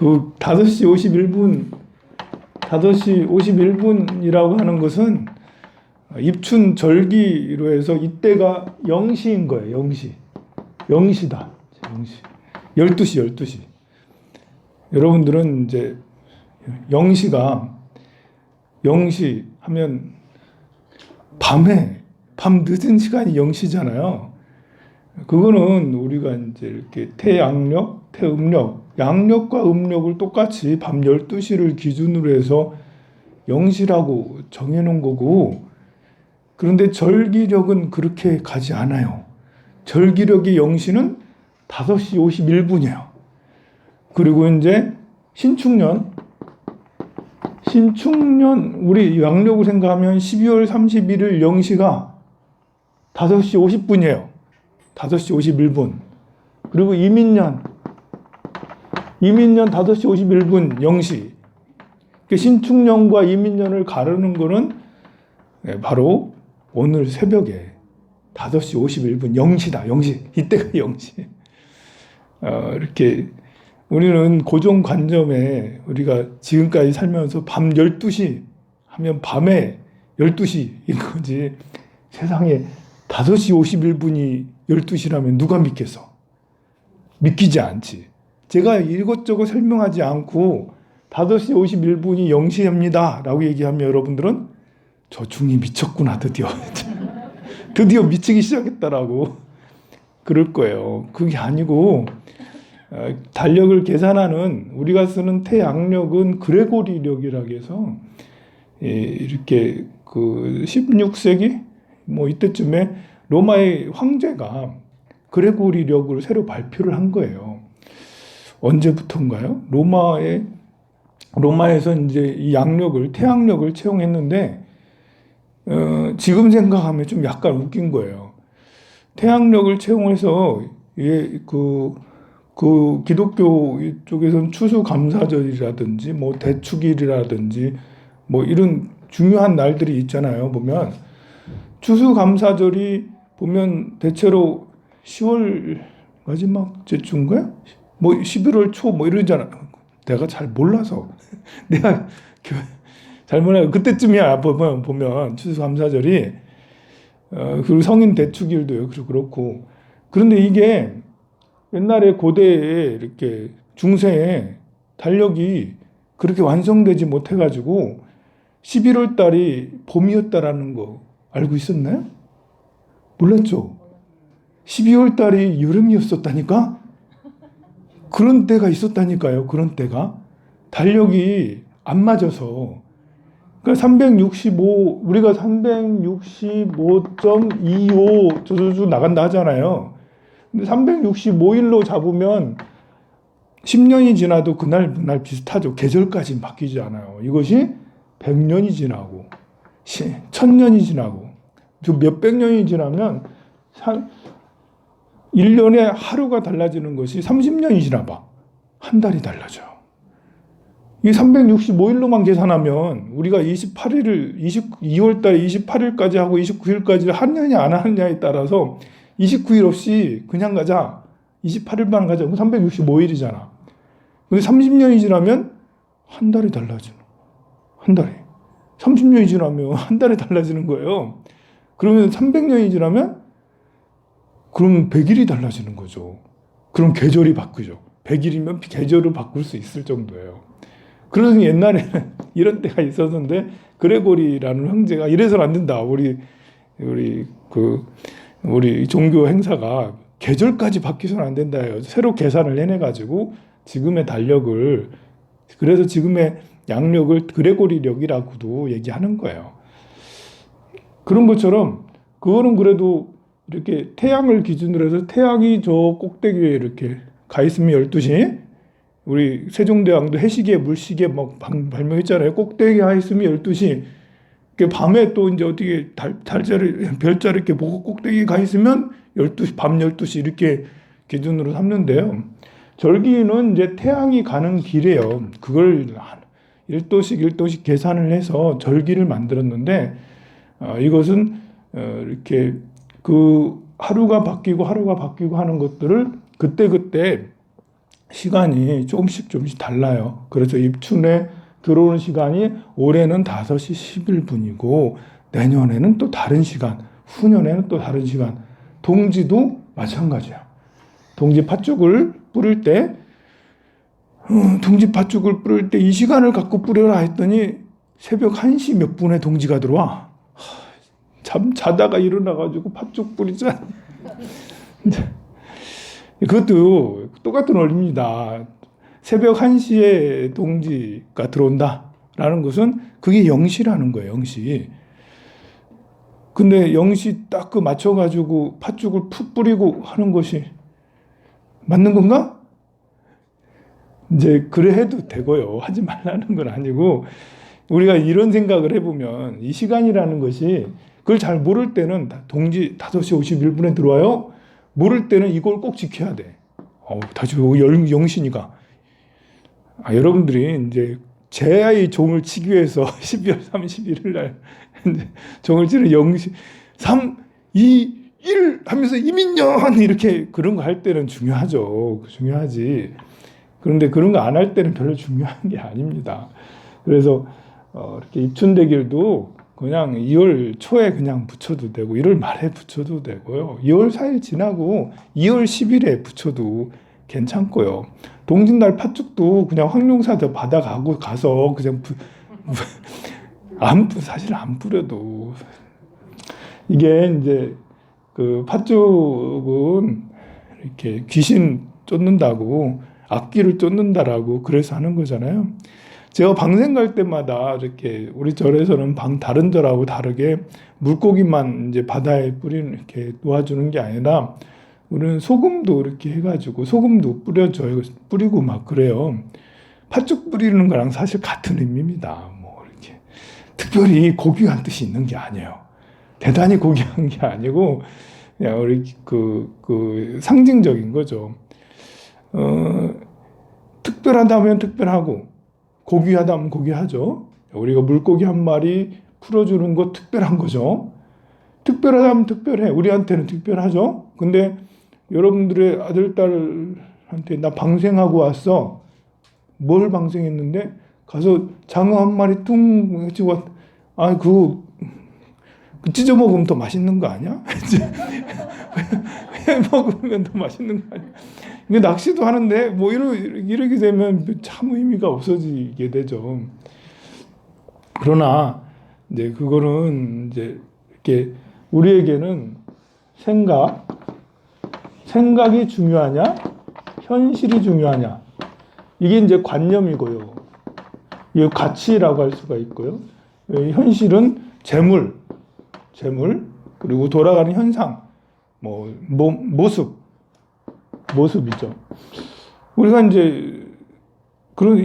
그 5시 51분, 5시 51분이라고 하는 것은 입춘 절기로 해서 이때가 0시인 거예요. 0시. 0시다. 0시. 12시, 12시. 여러분들은 이제 0시가 0시 하면 밤 늦은 시간이 0시잖아요. 그거는 우리가 이제 이렇게 태양력, 태음력, 양력과 음력을 똑같이 밤 12시를 기준으로 해서 0시라고 정해놓은 거고, 그런데 절기력은 그렇게 가지 않아요. 절기력의 0시는 5시 51분이에요. 그리고 이제 신축년, 우리 양력을 생각하면 12월 31일 0시가 5시 50분이에요. 5시 51분. 그리고 이민년 5시 51분 0시. 신축년과 이민년을 가르는 거는 바로 오늘 새벽에 5시 51분 0시다. 0시. 이때가 0시. 이렇게 우리는 고정관점에 우리가 지금까지 살면서 밤 12시 하면 밤에 12시인 거지, 세상에 5시 51분이 12시라면 누가 믿겠어? 믿기지 않지. 제가 이것저것 설명하지 않고 5시 51분이 0시입니다 라고 얘기하면 여러분들은 저 중이 미쳤구나, 드디어 미치기 시작했다라고 그럴 거예요. 그게 아니고, 달력을 계산하는 우리가 쓰는 태양력은 그레고리력이라고 해서 이렇게 그 16세기 뭐 이때쯤에 로마의 황제가 그레고리력을 새로 발표를 한 거예요. 언제부터인가요? 로마에서 이제 이 양력을, 태양력을 채용했는데 지금 생각하면 좀 약간 웃긴 거예요. 태양력을 채용해서 그 기독교 쪽에서는 추수감사절이라든지 뭐 대축일이라든지 뭐 이런 중요한 날들이 있잖아요. 보면 추수감사절이 보면 대체로 10월 마지막 주인가요? 뭐 11월 초 뭐 이러잖아. 내가 잘 몰라서 내가 잘 몰라요. 그때쯤이야. 보면 추수감사절이 그리고 성인 대축일도요. 그렇고. 그런데 이게 옛날에 고대에 이렇게 중세에 달력이 그렇게 완성되지 못해가지고 11월 달이 봄이었다라는 거 알고 있었나요? 몰랐죠? 12월 달이 여름이었었다니까? 그런 때가 있었다니까요. 그런 때가. 달력이 안 맞아서. 그러니까 365, 우리가 365.25 저저저 나간다 하잖아요. 근데 365일로 잡으면 10년이 지나도 그날 비슷하죠. 계절까지 바뀌지 않아요. 이것이 100년이 지나고 1000년이 지나고 몇백 년이 지나면 1년에 하루가 달라지는 것이 30년이 지나봐. 한 달이 달라져요. 이 365일로만 계산하면 우리가 2월 달 28일까지 하고 29일까지 하느냐 안 하느냐에 따라서 29일 없이 그냥 가자. 28일만 가자. 그럼 365일이잖아. 근데 30년이 지나면 한 달이 달라지는 거예요. 한 달이. 30년이 지나면 한 달이 달라지는 거예요. 그러면 300년이 지나면 그럼 100일이 달라지는 거죠. 그럼 계절이 바뀌죠. 100일이면 계절을 바꿀 수 있을 정도예요. 그래서 옛날에는 이런 때가 있었는데 그레고리라는 황제가 이래서는 안 된다. 우리 종교 행사가 계절까지 바뀌어서는 안 된다요. 새로 계산을 해내가지고 지금의 달력을, 그래서 지금의 양력을 그레고리력이라고도 얘기하는 거예요. 그런 것처럼 그거는 그래도 이렇게 태양을 기준으로 해서 태양이 저 꼭대기에 이렇게 가 있으면 12시, 우리 세종대왕도 해시계, 물시계 막 발명했잖아요. 꼭대기에 가 있으면 12시. 밤에 또 이제 어떻게 별자리 이렇게 보고 꼭대기에 가 있으면 12시, 밤 12시 이렇게 기준으로 삼는데요. 절기는 이제 태양이 가는 길이에요. 그걸 1도씩 계산을 해서 절기를 만들었는데, 이것은 이렇게 그 하루가 바뀌고 하는 것들을 그때 시간이 조금씩 달라요. 그래서 입춘에 들어오는 시간이 올해는 5시 11분이고 내년에는 또 다른 시간, 후년에는 또 다른 시간. 동지도 마찬가지야. 동지 팥죽을 뿌릴 때 이 시간을 갖고 뿌려라 했더니 새벽 1시 몇 분에 동지가 들어와. 잠 자다가 일어나가지고 팥죽 뿌리자. 그것도 똑같은 원리입니다. 새벽 1시에 동지가 들어온다라는 것은 그게 0시라는 거예요. 0시. 근데 0시 딱 그 맞춰가지고 팥죽을 푹 뿌리고 하는 것이 맞는 건가? 이제 그래 해도 되고요. 하지 말라는 건 아니고 우리가 이런 생각을 해보면 이 시간이라는 것이 그걸 잘 모를 때는 동지 5시 51분에 들어와요. 모를 때는 이걸 꼭 지켜야 돼. 다시 0시니까. 여러분들이 이제 제의 종을 치기 위해서 12월 31일 날 종을 치는 0시 3, 2, 1 하면서 이민년 이렇게 그런 거 할 때는 중요하죠. 중요하지. 그런데 그런 거 안 할 때는 별로 중요한 게 아닙니다. 그래서 이렇게 입춘대길도 그냥 2월 초에 그냥 붙여도 되고 1월 말에 붙여도 되고요. 2월 4일 지나고 2월 10일에 붙여도 괜찮고요. 동짓날 팥죽도 그냥 황룡사도 받아가고 가서 그냥 사실 안 뿌려도 이게 이제 그 팥죽은 이렇게 귀신 쫓는다고 악기를 쫓는다라고 그래서 하는 거잖아요. 제가 방생 갈 때마다 이렇게 우리 절에서는 다른 절하고 다르게 물고기만 이제 바다에 이렇게 놓아주는 게 아니라 우리는 소금도 이렇게 해가지고 소금도 뿌려줘요. 뿌리고 막 그래요. 팥죽 뿌리는 거랑 사실 같은 의미입니다. 뭐 이렇게 특별히 고귀한 뜻이 있는 게 아니에요. 대단히 고귀한 게 아니고 그냥 우리 그 상징적인 거죠. 특별하다면 특별하고 고귀하다면 고귀하죠. 우리가 물고기 한 마리 풀어주는 거 특별한 거죠. 특별하다면 특별해. 우리한테는 특별하죠. 근데 여러분들의 아들, 딸한테 나 방생하고 왔어. 뭘 방생했는데? 가서 장어 한 마리 뚱 해주고 그거 찢어 먹으면 더 맛있는 거 아니야? 회 먹으면 더 맛있는 거 아니야? 이게 낚시도 하는데 뭐 이렇게 되면 참 의미가 없어지게 되죠. 그러나 이제 그거는 이제 이렇게 우리에게는 생각이 중요하냐, 현실이 중요하냐, 이게 이제 관념이고요. 이게 가치라고 할 수가 있고요. 현실은 재물 그리고 돌아가는 현상, 모습이죠. 우리가 이제 그런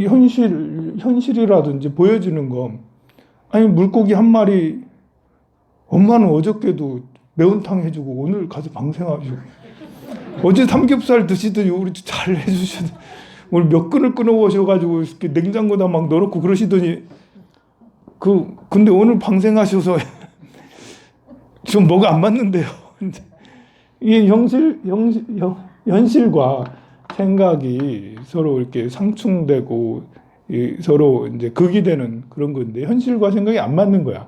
현실이라든지 보여지는 거, 물고기 한 마리, 엄마는 어저께도 매운탕 해주고 오늘 가서 방생하시고 어제 삼겹살 드시더니 우리 잘 해주시더니 오늘 몇 근을 끊어오셔가지고 이렇게 냉장고다 막 넣어놓고 그러시더니 근데 오늘 방생하셔서 좀 뭐가 안 맞는데요. 이게 현실과 생각이 서로 이렇게 상충되고 서로 이제 극이 되는 그런 건데 현실과 생각이 안 맞는 거야.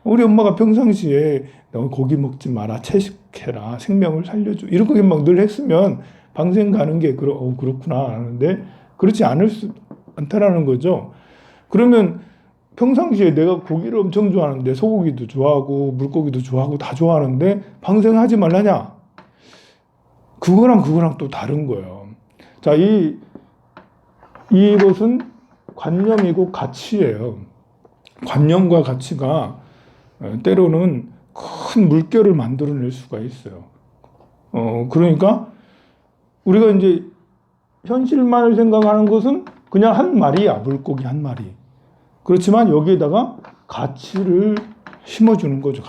우리 엄마가 평상시에 너 고기 먹지 마라, 채식해라, 생명을 살려줘 이런 거 막 늘 했으면 방생 가는 게 그렇구나 하는데 그렇지 않다라는 거죠. 그러면 평상시에 내가 고기를 엄청 좋아하는데 소고기도 좋아하고 물고기도 좋아하고 다 좋아하는데 방생하지 말라냐? 그거랑 또 다른 거예요. 자, 이것은 관념이고 가치예요. 관념과 가치가 때로는 큰 물결을 만들어낼 수가 있어요. 그러니까 우리가 이제 현실만을 생각하는 것은 그냥 한 마리야, 물고기 한 마리. 그렇지만 여기에다가 가치를 심어주는 거죠,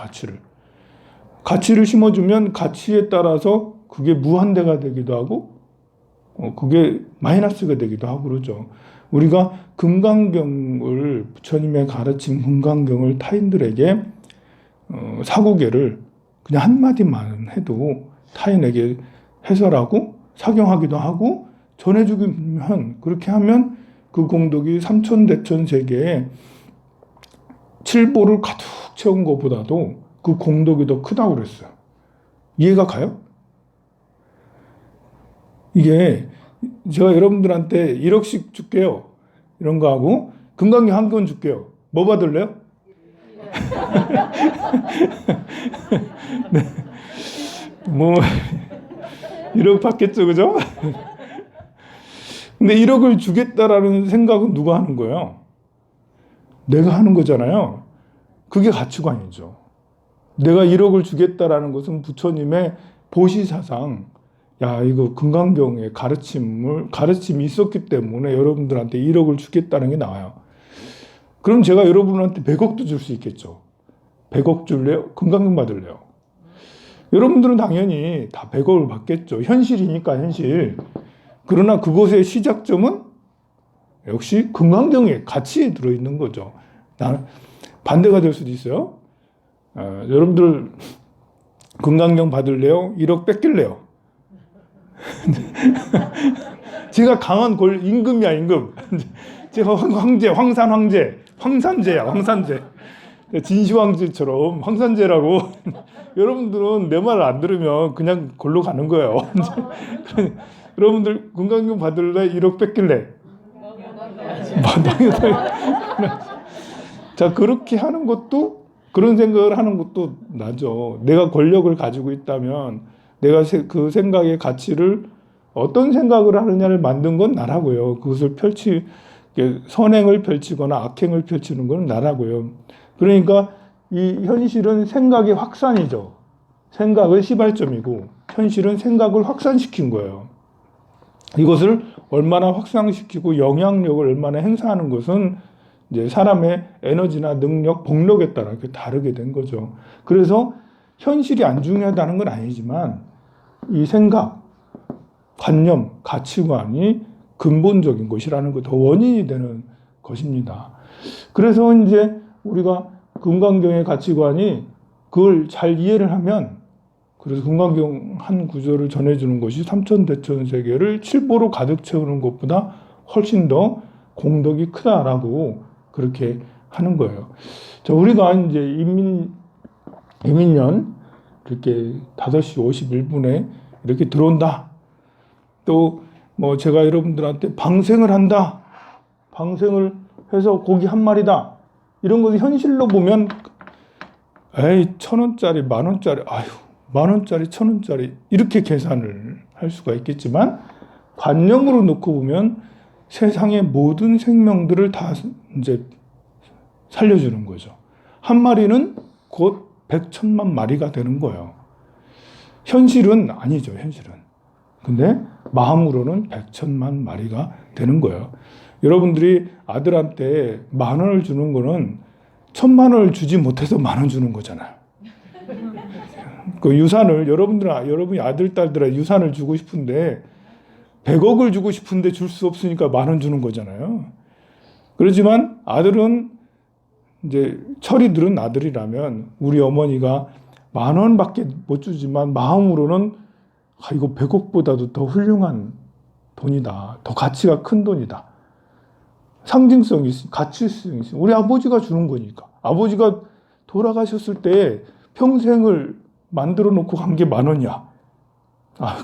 가치를 심어주면 가치에 따라서 그게 무한대가 되기도 하고, 그게 마이너스가 되기도 하고 그러죠. 우리가 금강경을, 부처님의 가르친 금강경을 타인들에게, 사고계를 그냥 한마디만 해도 타인에게 해설하고, 사경하기도 하고, 전해주면 그렇게 하면 그 공덕이 삼천대천 세계에 칠보를 가득 채운 것보다도 그 공덕이 더 크다고 그랬어요. 이해가 가요? 이게 제가 여러분들한테 1억씩 줄게요. 이런 거 하고 금강경 한 권 줄게요. 뭐 받을래요? 네. 뭐 1억 받겠죠, 그죠? 근데 1억을 주겠다라는 생각은 누가 하는 거예요? 내가 하는 거잖아요. 그게 가치관이죠. 내가 1억을 주겠다라는 것은 부처님의 보시사상, 야, 이거 금강경의 가르침이 있었기 때문에 여러분들한테 1억을 주겠다는 게 나와요. 그럼 제가 여러분한테 100억도 줄 수 있겠죠. 100억 줄래요? 금강경 받을래요? 여러분들은 당연히 다 100억을 받겠죠. 현실이니까 현실. 그러나 그것의 시작점은 역시 금강경의 가치에 들어있는 거죠. 나는 반대가 될 수도 있어요. 여러분들 금강경 받을래요? 1억 뺏길래요? 제가 강한 임금이야, 임금. 제가 황산제야, 황산제. 진시황제처럼 황산제라고. 여러분들은 내 말을 안 들으면 그냥 골로 가는 거예요. 여러분들 금강경 받을래? 1억 뺏길래? 자, 그렇게 하는 것도, 그런 생각을 하는 것도 나죠. 내가 권력을 가지고 있다면 내가 그 생각의 가치를 어떤 생각을 하느냐를 만든 건 나라고요. 그것을 선행을 펼치거나 악행을 펼치는 건 나라고요. 그러니까 이 현실은 생각의 확산이죠. 생각의 시발점이고 현실은 생각을 확산시킨 거예요. 이것을 얼마나 확산시키고 영향력을 얼마나 행사하는 것은 이제 사람의 에너지나 능력, 복력에 따라 다르게 된 거죠. 그래서 현실이 안 중요하다는 건 아니지만 이 생각, 관념, 가치관이 근본적인 것이라는 것, 더 원인이 되는 것입니다. 그래서 이제 우리가 금강경의 가치관이 그걸 잘 이해를 하면, 그래서 금강경 한 구절을 전해주는 것이 삼천대천 세계를 칠보로 가득 채우는 것보다 훨씬 더 공덕이 크다라고 그렇게 하는 거예요. 자, 우리가 이제 이민년 이렇게 5시 51분에 이렇게 들어온다. 또 뭐 제가 여러분들한테 방생을 한다. 방생을 해서 고기 한 마리다. 이런 것을 현실로 보면 에이, 1,000원짜리, 10,000원짜리, 아유, 10,000원짜리, 1,000원짜리 이렇게 계산을 할 수가 있겠지만 관념으로 놓고 보면 세상의 모든 생명들을 다 이제 살려주는 거죠. 한 마리는 곧 100,000만 마리가 되는 거예요. 현실은 아니죠, 현실은. 근데 마음으로는 100,000만 마리가 되는 거예요. 여러분들이 아들한테 10,000원을 주는 거는 1,000,000원을 주지 못해서 10,000원 주는 거잖아요. 그 유산을 여러분이 아들, 딸들한테 유산을 주고 싶은데 100억을 주고 싶은데 줄 수 없으니까 10,000원 주는 거잖아요. 그렇지만 아들은 이제 철이 들은 아들이라면 우리 어머니가 10,000원밖에 못 주지만 마음으로는 이거 100억보다도 더 훌륭한 돈이다. 더 가치가 큰 돈이다. 상징성이 있어, 가치성이 있어. 우리 아버지가 주는 거니까. 아버지가 돌아가셨을 때 평생을 만들어 놓고 간 게 10,000원이야.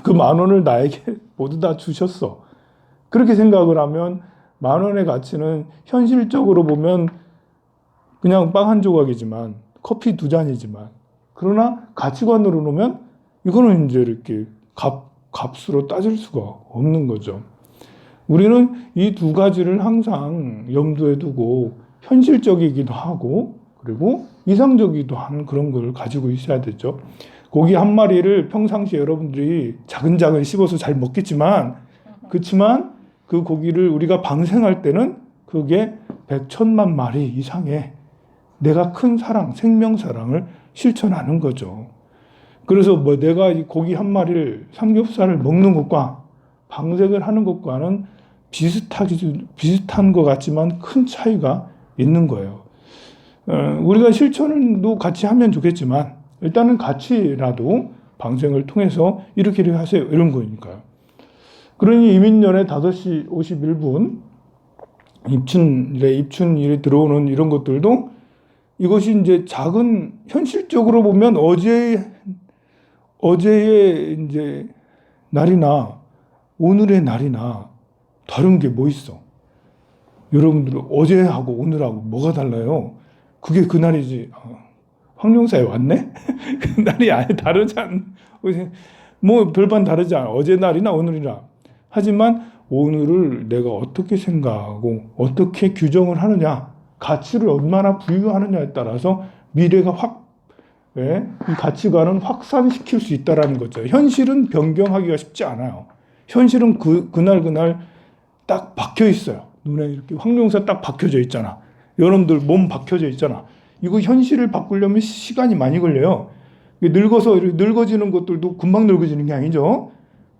그 10,000원을 나에게 모두 다 주셨어. 그렇게 생각을 하면 10,000원의 가치는 현실적으로 보면 그냥 빵 한 조각이지만, 커피 2잔이지만, 그러나 가치관으로 놓으면 이거는 이제 이렇게 값으로 따질 수가 없는 거죠. 우리는 이 두 가지를 항상 염두에 두고 현실적이기도 하고 그리고 이상적이기도 한 그런 걸 가지고 있어야 되죠. 고기 한 마리를 평상시에 여러분들이 자근자근 씹어서 잘 먹겠지만, 그렇지만 그 고기를 우리가 방생할 때는 그게 100,000만 마리 이상의 내가 큰 사랑, 생명사랑을 실천하는 거죠. 그래서 뭐 내가 이 고기 한 마리를, 삼겹살을 먹는 것과 방생을 하는 것과는 비슷한 것 같지만 큰 차이가 있는 거예요. 우리가 실천도 같이 하면 좋겠지만 일단은 같이라도 방생을 통해서 이렇게 하세요. 이런 거니까요. 그러니 이민년에 5시 51분 입춘일에 들어오는 이런 것들도 이것이 이제 작은 현실적으로 보면 어제의 이제 날이나 오늘의 날이나 다른 게 뭐 있어? 여러분들 어제하고 오늘하고 뭐가 달라요? 그게 그날이지. 황룡사에 왔네? 그날이 아예 다르지 않, 뭐 별반 다르지 않아. 어제 날이나 오늘이나. 하지만 오늘을 내가 어떻게 생각하고 어떻게 규정을 하느냐, 가치를 얼마나 부여하느냐에 따라서 미래가 이 가치관은 확산시킬 수 있다라는 거죠. 현실은 변경하기가 쉽지 않아요. 현실은 그날 딱 박혀 있어요. 눈에 이렇게 황룡사 딱 박혀져 있잖아. 여러분들 몸 박혀져 있잖아. 이거 현실을 바꾸려면 시간이 많이 걸려요. 늙어지는 것들도 금방 늙어지는 게 아니죠.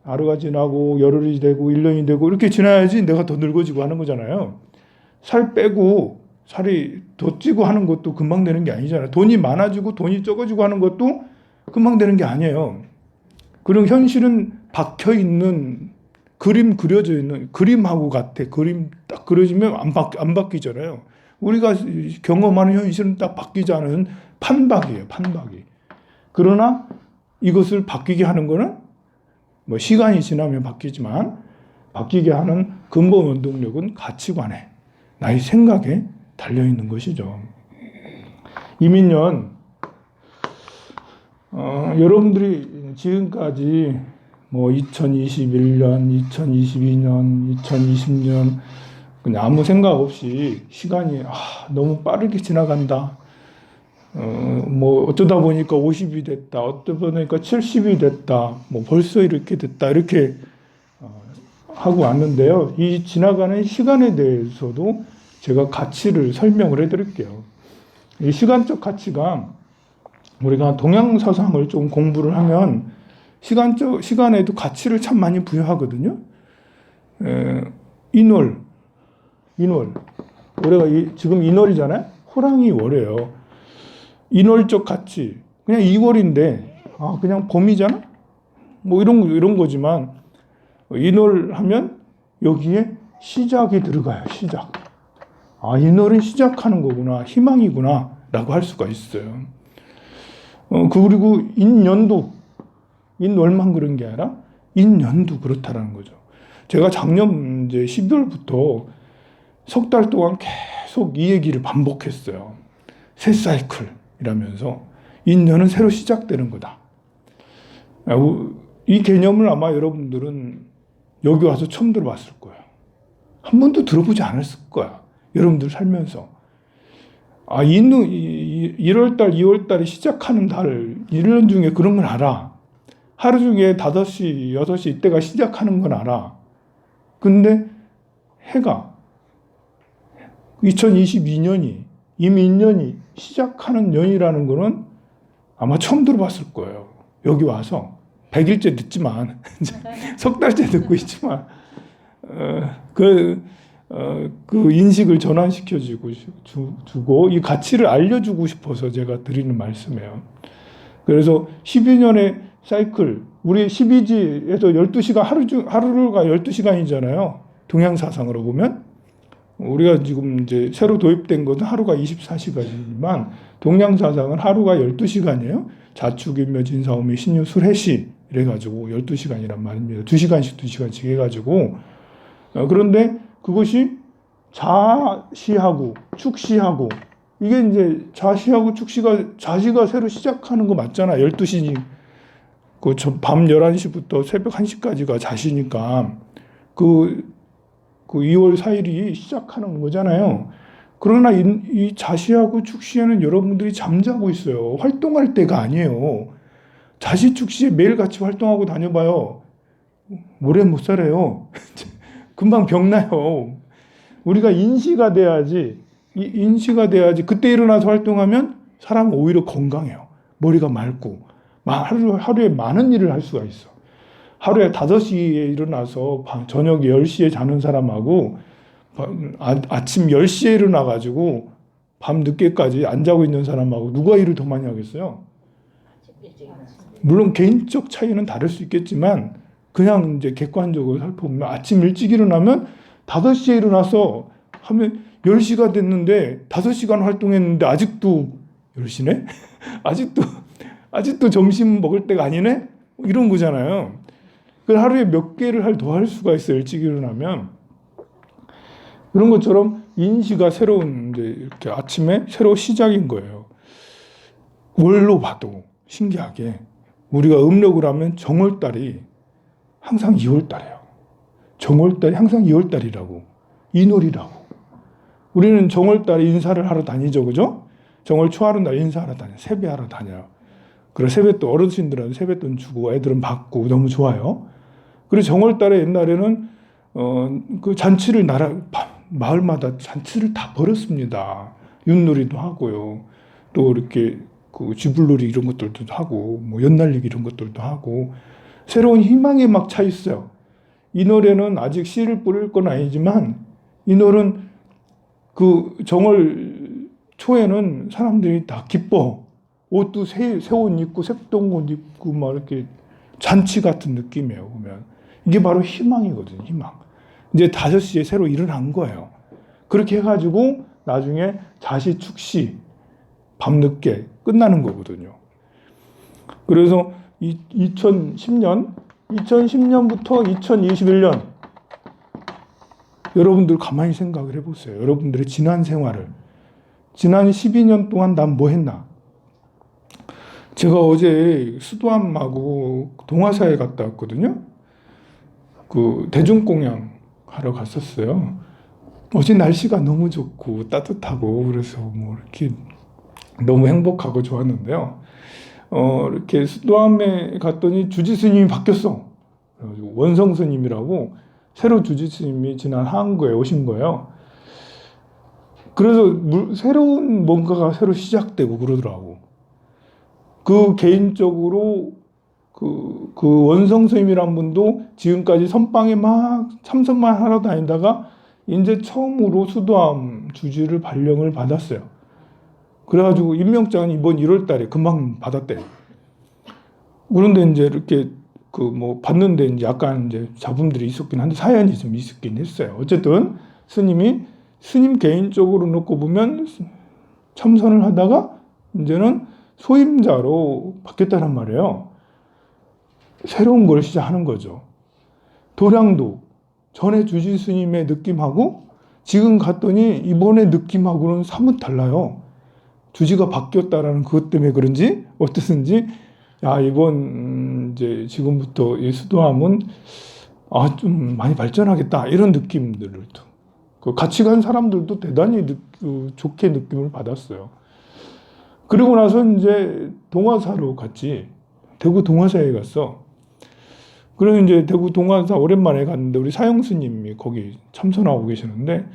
하루가 지나고 열흘이 되고 1년이 되고 이렇게 지나야지 내가 더 늙어지고 하는 거잖아요. 살 빼고 살이 더 찌고 하는 것도 금방 되는 게 아니잖아요. 돈이 많아지고 돈이 적어지고 하는 것도 금방 되는 게 아니에요. 그리고 현실은 박혀 있는 그림 그려져 있는 그림하고 같아. 그림 딱 그려지면 안 바뀌잖아요. 우리가 경험하는 현실은 딱 바뀌지 않은 판박이에요. 판박이. 그러나 이것을 바뀌게 하는 거는 뭐 시간이 지나면 바뀌지만 바뀌게 하는 근본 원동력은 가치관에 나의 생각에 달려 있는 것이죠. 이민년 여러분들이 지금까지 뭐 2021년, 2022년, 2020년 그냥 아무 생각 없이 시간이 너무 빠르게 지나간다. 뭐 어쩌다 보니까 50이 됐다. 어쩌다 보니까 70이 됐다. 뭐 벌써 이렇게 됐다. 이렇게 하고 왔는데요. 이 지나가는 시간에 대해서도 제가 가치를 설명을 해드릴게요. 이 시간적 가치가 우리가 동양 사상을 좀 공부를 하면 시간에도 가치를 참 많이 부여하거든요. 인월. 우리가 지금 인월이잖아요. 호랑이 월이에요. 인월적 가치. 그냥 2월인데, 그냥 봄이잖아? 뭐 이런 거지만, 인월 하면 여기에 시작이 들어가요. 시작. 인월은 시작하는 거구나. 희망이구나. 라고 할 수가 있어요. 그리고 인월만 그런 게 아니라, 인년도 그렇다라는 거죠. 제가 작년 이제 12월부터 석 달 동안 계속 이 얘기를 반복했어요. 새 사이클이라면서 인년은 새로 시작되는 거다. 이 개념을 아마 여러분들은 여기 와서 처음 들어봤을 거예요. 한 번도 들어보지 않았을 거야. 여러분들 살면서. 1월달, 2월달에 시작하는 달, 1년 중에 그런 걸 알아. 하루 중에 5시, 6시 이때가 시작하는 건 알아. 근데 해가 2022년이 이민년이 시작하는 년이라는 거는 아마 처음 들어봤을 거예요. 여기 와서 100일째 듣지만 석 달째 듣고 있지만 그 인식을 전환시켜주고 이 가치를 알려주고 싶어서 제가 드리는 말씀이에요. 그래서 12년의 사이클, 우리 12지에서 12시간 하루가 12시간이잖아요. 동양사상으로 보면. 우리가 지금 이제 새로 도입된 것은 하루가 24시간이지만 동양사상은 하루가 12시간이에요. 자축인묘 진사오미 신유 술해시 이래가지고 12시간이란 말입니다. 2시간씩 해가지고 그런데 그것이 자시하고 축시하고 이게 이제 자시하고 자시가 새로 시작하는 거 맞잖아. 12시 밤 11시부터 새벽 1시까지가 자시니까 그 2월 4일이 시작하는 거잖아요. 그러나 이 자시하고 축시에는 여러분들이 잠자고 있어요. 활동할 때가 아니에요. 자시 축시에 매일같이 활동하고 다녀봐요. 오래 못 살아요. 금방 병나요. 우리가 인시가 돼야지 그때 일어나서 활동하면 사람은 오히려 건강해요. 머리가 맑고 하루에 많은 일을 할 수가 있어. 하루에 5시에 일어나서 저녁 10시에 자는 사람하고 아침 10시에 일어나가지고 밤 늦게까지 안 자고 있는 사람하고 누가 일을 더 많이 하겠어요? 물론 개인적 차이는 다를 수 있겠지만 그냥 이제 객관적으로 살펴보면 아침 일찍 일어나면 5시에 일어나서 하면 10시가 됐는데 5시간 활동했는데 아직도 10시네? 아직도 점심 먹을 때가 아니네? 이런 거잖아요. 그 하루에 몇 개를 더 할 수가 있어요. 일찍 일어나면. 그런 것처럼 인시가 새로운 이제 이렇게 아침에 새로 시작인 거예요. 월로 봐도 신기하게 우리가 음력으로 하면 정월달이 항상 2월달이에요. 정월달이 항상 2월달이라고. 이놀이라고. 우리는 정월달에 인사를 하러 다니죠. 그죠? 정월 초하루 날 인사하러 다녀요. 세배하러 다녀요. 그리고 세뱃돈, 어르신들은 세뱃돈 주고 애들은 받고 너무 좋아요. 그리고 정월달에 옛날에는 그 잔치를 마을마다 잔치를 다 벌였습니다. 윷놀이도 하고요. 또 이렇게 그 쥐불놀이 이런 것들도 하고 뭐 연날리기 이런 것들도 하고 새로운 희망이 막 차 있어요. 이 노래는 아직 씨를 뿌릴 건 아니지만 이 노래는 그 정월 초에는 사람들이 다 기뻐. 옷도 새 옷 입고 색동옷 입고 막 이렇게 잔치 같은 느낌이에요. 보면 이게 바로 희망이거든요. 희망. 이제 5시에 새로 일어난 거예요. 그렇게 해가지고 나중에 자시 축시 밤늦게 끝나는 거거든요. 그래서 2010년부터 2021년 여러분들 가만히 생각을 해보세요. 여러분들의 지난 생활을. 지난 12년 동안 난 뭐 했나? 제가 어제 수도암하고 동화사에 갔다 왔거든요. 그 대중공양 하러 갔었어요. 어제 날씨가 너무 좋고 따뜻하고 그래서 뭐 이렇게 너무 행복하고 좋았는데요. 이렇게 수도암에 갔더니 주지 스님이 바뀌었어. 원성 스님이라고 새로 주지 스님이 지난 하안거에 오신 거예요. 그래서 새로운 뭔가가 새로 시작되고 그러더라고. 그 개인적으로 그 원성 스님이란 분도 지금까지 선방에 막 참선만 하러 다니다가 이제 처음으로 수도암 주지를 발령을 받았어요. 그래가지고 임명장은 이번 1월 달에 금방 받았대. 그런데 이제 이렇게 그 뭐 받는데 이제 약간 이제 잡음들이 있었긴 한데 사연이 좀 있었긴 했어요. 어쨌든 스님 개인적으로 놓고 보면 참선을 하다가 이제는 소임자로 바뀌었다는 말이에요. 새로운 걸 시작하는 거죠. 도량도 전에 주지 스님의 느낌하고 지금 갔더니 이번에 느낌하고는 사뭇 달라요. 주지가 바뀌었다라는 그것 때문에 그런지 어떻든지 이번 이제 지금부터 이 수도암은 좀 많이 발전하겠다 이런 느낌들을 그 같이 간 사람들도 대단히 좋게 느낌을 받았어요. 그리고 나서 이제 동화사로 갔지. 대구 동화사에 갔어. 그래서 이제 대구 동화사 오랜만에 갔는데 우리 사형 스님이 거기 참선하고 계시는데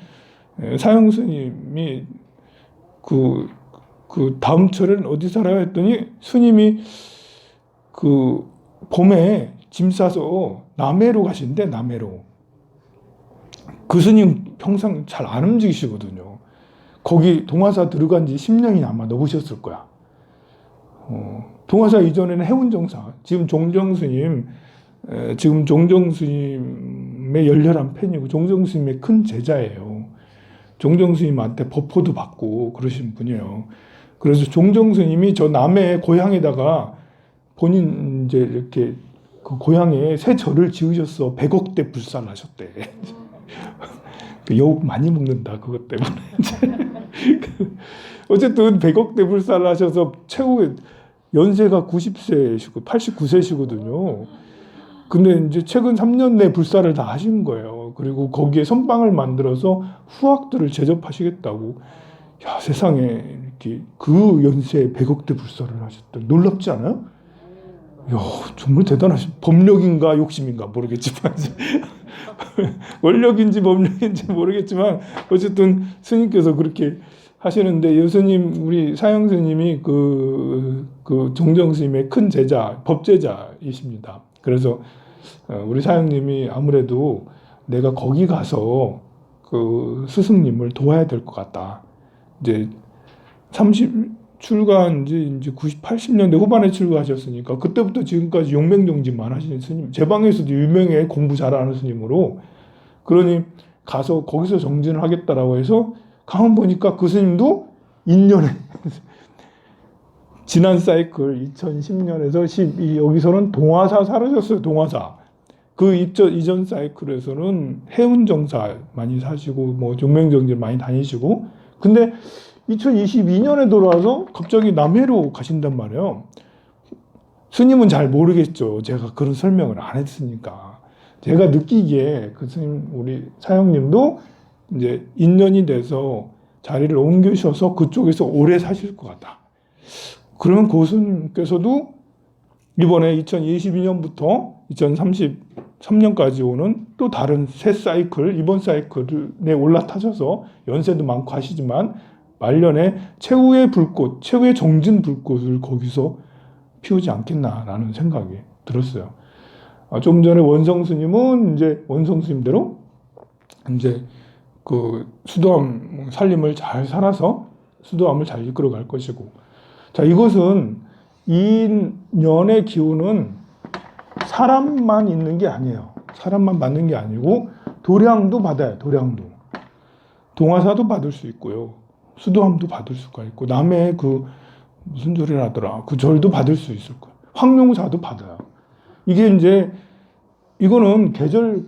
사형 스님이 그 다음 철에는 어디 살아요 했더니 스님이 그 봄에 짐 싸서 남해로 가신대. 남해로. 그 스님 평상 잘 안 움직이시거든요. 거기 동화사 들어간 지 10년이 아마 넘으셨을 거야. 동화사 이전에는 해운정사, 지금 종정스님의 열렬한 팬이고 종정스님의 큰 제자예요. 종정스님한테 법호도 받고 그러신 분이에요. 그래서 종정스님이 저 남해 고향에다가 본인 이제 이렇게 그 고향에 새 절을 지으셨어. 100억대 불살하셨대. 욕 많이 먹는다 그것 때문에. 어쨌든 100억대 불살하셔서 최고 연세가 90세시고 89세시거든요. 근데 이제 최근 3년 내 불사를 다 하신 거예요. 그리고 거기에 선방을 만들어서 후학들을 제접하시겠다고. 야, 세상에 이렇게 그 연세에 100억대 불사를 하셨다. 놀랍지 않아요? 야, 정말 대단하신 법력인가 욕심인가 모르겠지만 원력인지 법력인지 모르겠지만 어쨌든 스님께서 그렇게 하시는데 여스님 우리 사형 스님이 그 종정 스님의 큰 제자 법제자이십니다. 그래서 우리 사형님이 아무래도 내가 거기 가서 그 스승님을 도와야 될 것 같다. 이제 출가한 지 이제 90, 80년대 후반에 출가하셨으니까 그때부터 지금까지 용맹정진만 하시는 스님. 제 방에서도 유명해, 공부 잘하는 스님으로. 그러니 가서 거기서 정진을 하겠다라고 해서 가만 보니까 그 스님도 인연에 지난 사이클 2010년에서 12 여기서는 동화사 사르셨어요. 동화사. 그 이전 사이클에서는 해운정사 많이 사시고 뭐 용맹정진 많이 다니시고, 근데 2022년에 돌아와서 갑자기 남해로 가신단 말이에요. 스님은 잘 모르겠죠. 제가 그런 설명을 안 했으니까. 제가 느끼기에 그 스님, 우리 사형님도 이제 인연이 돼서 자리를 옮기셔서 그쪽에서 오래 사실 것 같다. 그러면 고 스님께서도 이번에 2022년부터 2033년까지 오는 또 다른 새 사이클, 이번 사이클에 올라타셔서 연세도 많고 하시지만 말년에 최후의 불꽃, 최후의 정진 불꽃을 거기서 피우지 않겠나라는 생각이 들었어요. 좀 전에 원성 스님은 이제 원성 스님대로 이제 그 수도암 살림을 잘 살아서 수도암을 잘 이끌어 갈 것이고, 자, 이것은 인연의 기운은 사람만 있는 게 아니에요. 사람만 받는 게 아니고 도량도 받아요. 도량도. 동화사도 받을 수 있고요. 수도함도 받을 수가 있고, 남해 그 무슨 절이라 하더라. 그 절도 받을 수 있을 거예요. 황룡사도 받아요. 이게 이제 이거는 계절,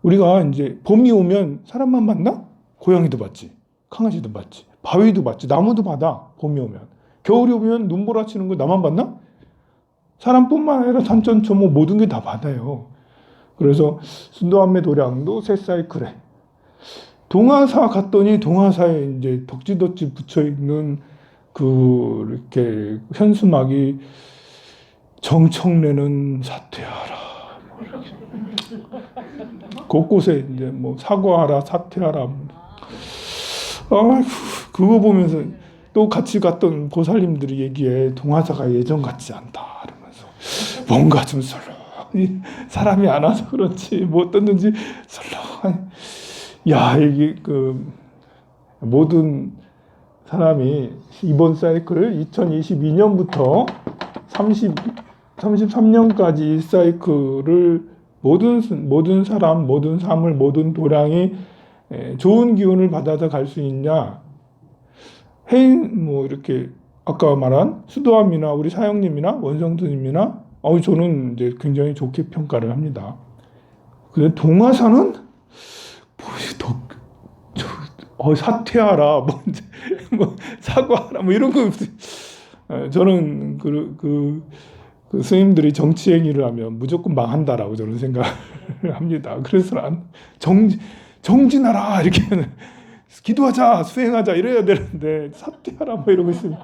우리가 이제 봄이 오면 사람만 받나? 고양이도 받지, 강아지도 받지, 바위도 받지, 나무도 받아. 봄이 오면. 겨울이 오면 눈보라치는 거 나만 받나? 사람뿐만 아니라 산천초모 모든 게 다 받아요. 그래서 순도암의 도량도 새 사이클에, 동화사 갔더니 동화사에 이제 덕지덕지 붙여 있는 그 이렇게 현수막이 정청래는 사퇴하라. 곳곳에 이제 뭐 사과하라, 사퇴하라. 그거 보면서 또 같이 갔던 보살님들이 얘기해, 동화사가 예전 같지 않다 이러면서 뭔가 좀 설렁, 사람이 안 와서 그렇지 뭐 어떻는지 설렁. 야, 이게 그 모든 사람이 이번 사이클 2022년부터 33년까지 이 사이클을 모든 사람, 모든 사물, 모든 도량이 좋은 기운을 받아서 갈 수 있냐? 뭐 이렇게 아까 말한 수도암이나 우리 사형님이나 원성스님이나 저는 이제 굉장히 좋게 평가를 합니다. 근데 동화사는 사퇴하라, 뭐 사과하라, 뭐 이런 거. 저는 그 스님들이 정치 행위를 하면 무조건 망한다라고 저는 생각을 합니다. 그래서 난 정진하라 이렇게 기도하자, 수행하자 이래야 되는데 사퇴하라 뭐 이러고 있으면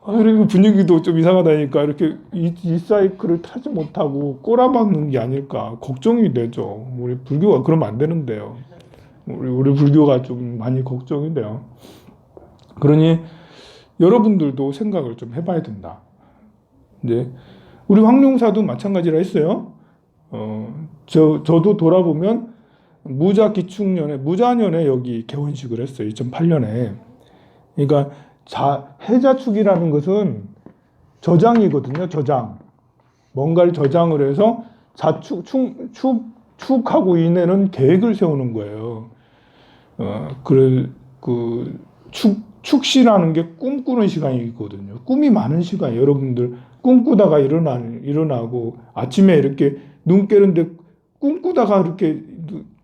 그리고 분위기도 좀 이상하다니까 이렇게 이 사이클을 타지 못하고 꼬라박는 게 아닐까 걱정이 되죠. 우리 불교가 그러면 안 되는데요. 우리 불교가 좀 많이 걱정이 돼요. 그러니 여러분들도 생각을 좀 해봐야 된다. 이제 우리 황룡사도 마찬가지라 했어요. 저도 돌아보면 무자년에 여기 개원식을 했어요. 2008년에. 그러니까 해자축이라는 것은 저장이거든요. 저장. 뭔가를 저장을 해서 축하고 인해는 계획을 세우는 거예요. 축시라는 게 꿈꾸는 시간이거든요. 꿈이 많은 시간. 여러분들 꿈꾸다가 일어나고 아침에 이렇게 눈 깨는데 꿈꾸다가 이렇게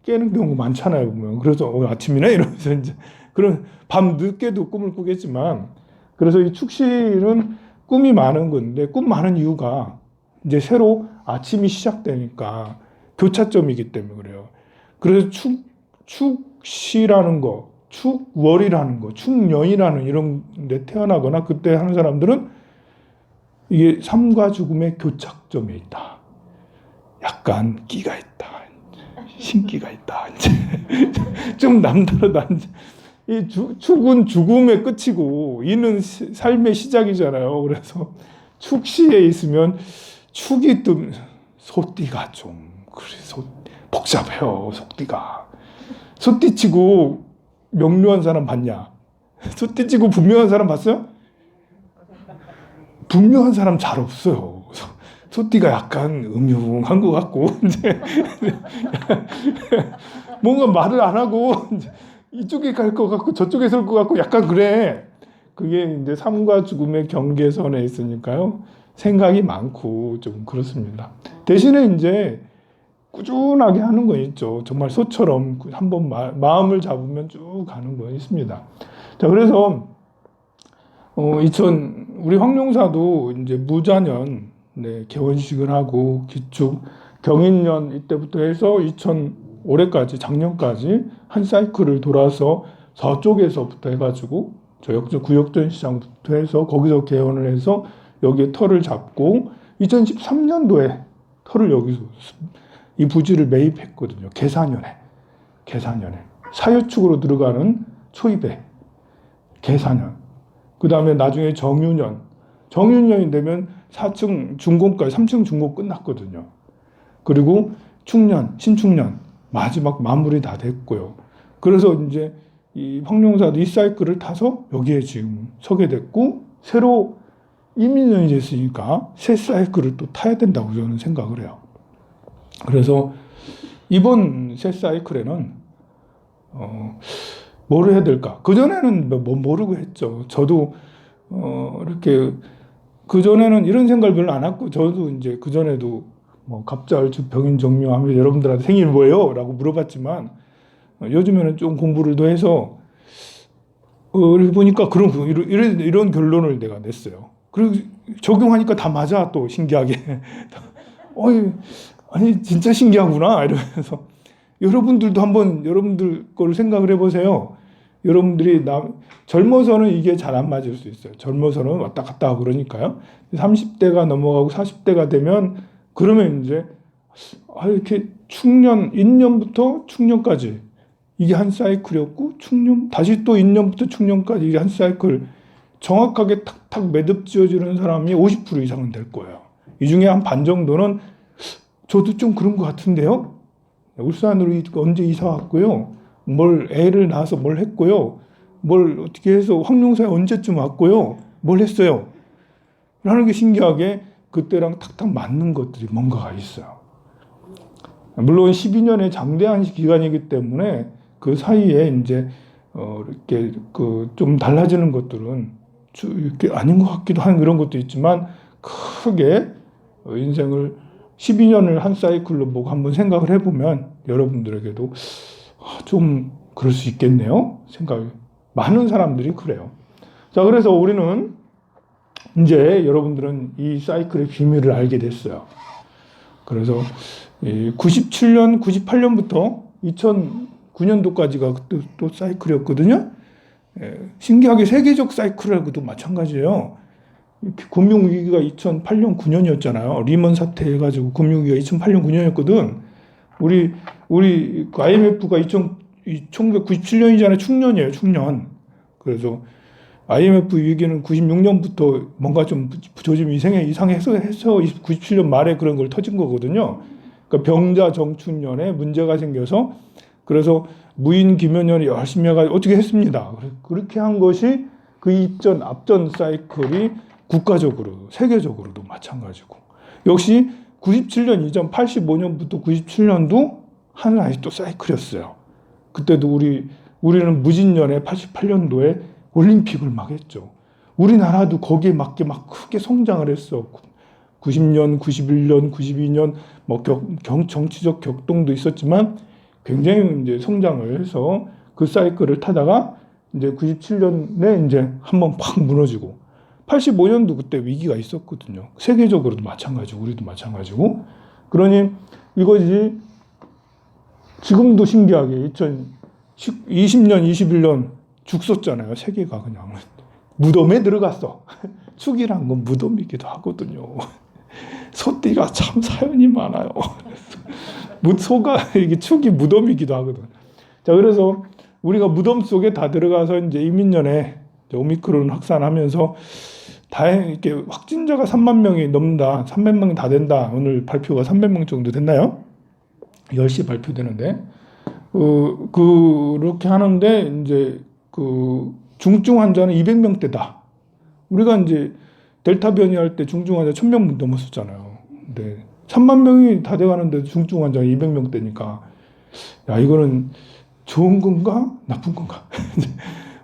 깨는 경우 많잖아요. 보면. 그래서 아침이나 이러면서 이제 그런 밤 늦게도 꿈을 꾸겠지만, 그래서 이 축시는 꿈이 많은 건데, 꿈 많은 이유가 이제 새로 아침이 시작되니까 교차점이기 때문에 그래요. 그래서 축시라는 거, 축월이라는 거, 축년이라는 이런 데 태어나거나 그때 하는 사람들은 이게 삶과 죽음의 교착점에 있다. 약간 끼가 있다. 신기가 있다. 좀 남다르다. 이 축은 죽음의 끝이고 이는 삶의 시작이잖아요. 그래서 축시에 있으면 축이 좀 소띠가 좀 그래서 복잡해요. 소띠가 소띠치고 명료한 사람 봤냐? 소띠치고 분명한 사람 봤어요? 분명한 사람 잘 없어요. 소띠가 약간 음흉한 것 같고 이제 뭔가 말을 안 하고 이제 이쪽에 갈 것 같고 저쪽에 설 것 같고 약간 그래. 그게 이제 삶과 죽음의 경계선에 있으니까요. 생각이 많고 좀 그렇습니다. 대신에 이제 꾸준하게 하는 거 있죠. 정말 소처럼 한번 마음을 잡으면 쭉 가는 거 있습니다. 자, 그래서 우리 황룡사도 이제 무자년 네, 개원식을 하고 기축 경인년 이때부터 해서 올해까지 작년까지 한 사이클을 돌아서 서쪽에서부터 해가지고 저 구역전 시장부터 해서 거기서 개원을 해서 여기에 터를 잡고 2013년도에 터를 여기서 이 부지를 매입했거든요. 계사년에 사유축으로 들어가는 초입에 계사년. 그 다음에 나중에 정유년이 되면 4층 중공까지 3층 중공 끝났거든요. 그리고 신축년 마지막 마무리 다 됐고요. 그래서 이제 이 황룡사도 이 사이클을 타서 여기에 지금 서게 됐고 새로 이민년이 됐으니까 새 사이클을 또 타야 된다고 저는 생각을 해요. 그래서 이번 새 사이클에는 뭘 해야 될까? 그전에는 뭐 모르고 했죠. 저도 이렇게 그전에는 이런 생각을 별로 안 했고 저도 이제 그전에도 뭐 갑자을축 병인 정묘하면 여러분들한테 생일 뭐예요? 라고 물어봤지만 요즘에는 좀 공부를 더 해서 이렇게 보니까 이런 결론을 내가 냈어요. 그리고 적용하니까 다 맞아. 또 신기하게 아니 진짜 신기하구나 이러면서 여러분들도 한번 여러분들 거를 생각을 해보세요. 여러분들이 젊어서는 이게 잘 안 맞을 수 있어요. 젊어서는 왔다 갔다 하고 그러니까요. 30대가 넘어가고 40대가 되면 그러면 이제 이렇게 인년부터 충년까지 이게 한 사이클이었고 다시 또 인년부터 충년까지 이게 한 사이클 정확하게 탁탁 매듭 지어지는 사람이 50% 이상은 될 거예요. 이 중에 한 반 정도는 저도 좀 그런 것 같은데요. 울산으로 언제 이사 왔고요. 애를 낳아서 뭘 했고요. 뭘 어떻게 해서 황룡사에 언제쯤 왔고요. 뭘 했어요. 라는 게 신기하게 그때랑 탁탁 맞는 것들이 뭔가가 있어요. 물론 12년의 장대한 기간이기 때문에 그 사이에 이제 이렇게 좀 달라지는 것들은 이렇게 아닌 것 같기도 한 그런 것도 있지만 크게 인생을 12년을 한 사이클로 보고 한번 생각을 해보면 여러분들에게도 좀 그럴 수 있겠네요. 많은 사람들이 그래요. 자, 그래서 우리는 이제 여러분들은 이 사이클의 비밀을 알게 됐어요. 그래서 97년, 98년부터 2009년도까지가 또 사이클이었거든요. 신기하게 세계적 사이클하고도 마찬가지예요. 금융위기가 2008년, 9년이었잖아요. 리먼 사태 해가지고 금융위기가 2008년, 9년이었거든. 우리 IMF가 1997년이잖아요. 충년이에요, 충년. 그래서 IMF 위기는 96년부터 뭔가 좀 이상해서 97년 말에 그런 걸 터진 거거든요. 그러니까 병자 정축년에 문제가 생겨서 그래서 무인 기묘년이 열심히 해가지고 어떻게 했습니다. 그렇게 한 것이 그 앞전 사이클이 국가적으로, 세계적으로도 마찬가지고. 역시 97년 이전 85년부터 97년도 하나의 또 사이클이었어요. 그때도 우리는 무진년에 88년도에 올림픽을 막 했죠. 우리나라도 거기에 맞게 막 크게 성장을 했어. 90년, 91년, 92년 뭐 정치적 격동도 있었지만 굉장히 이제 성장을 해서 그 사이클을 타다가 이제 97년에 이제 한번 팍 무너지고 85년도 그때 위기가 있었거든요. 세계적으로도 마찬가지고 우리도 마찬가지고. 그러니 이거지 지금도 신기하게 2020년, 21년 죽었잖아요. 세계가 그냥 무덤에 들어갔어. 축이란 건 무덤이기도 하거든요. 소띠가 참 사연이 많아요. 이게 축이 무덤이기도 하거든. 자, 그래서 우리가 무덤 속에 다 들어가서 이제 이민년에 오미크론 확산하면서 이렇게 확진자가 3만 명이 넘는다. 300명 다 된다. 오늘 발표가 300명 정도 됐나요? 10시 발표되는데. 그렇게 하는데 이제 중증 환자는 200명대다. 우리가 이제 델타 변이할 때 중증 환자 1,000명 넘었었잖아요. 근데 3만 명이 다 돼가는데 중증 환자가 200명대니까 야 이거는 좋은 건가 나쁜 건가?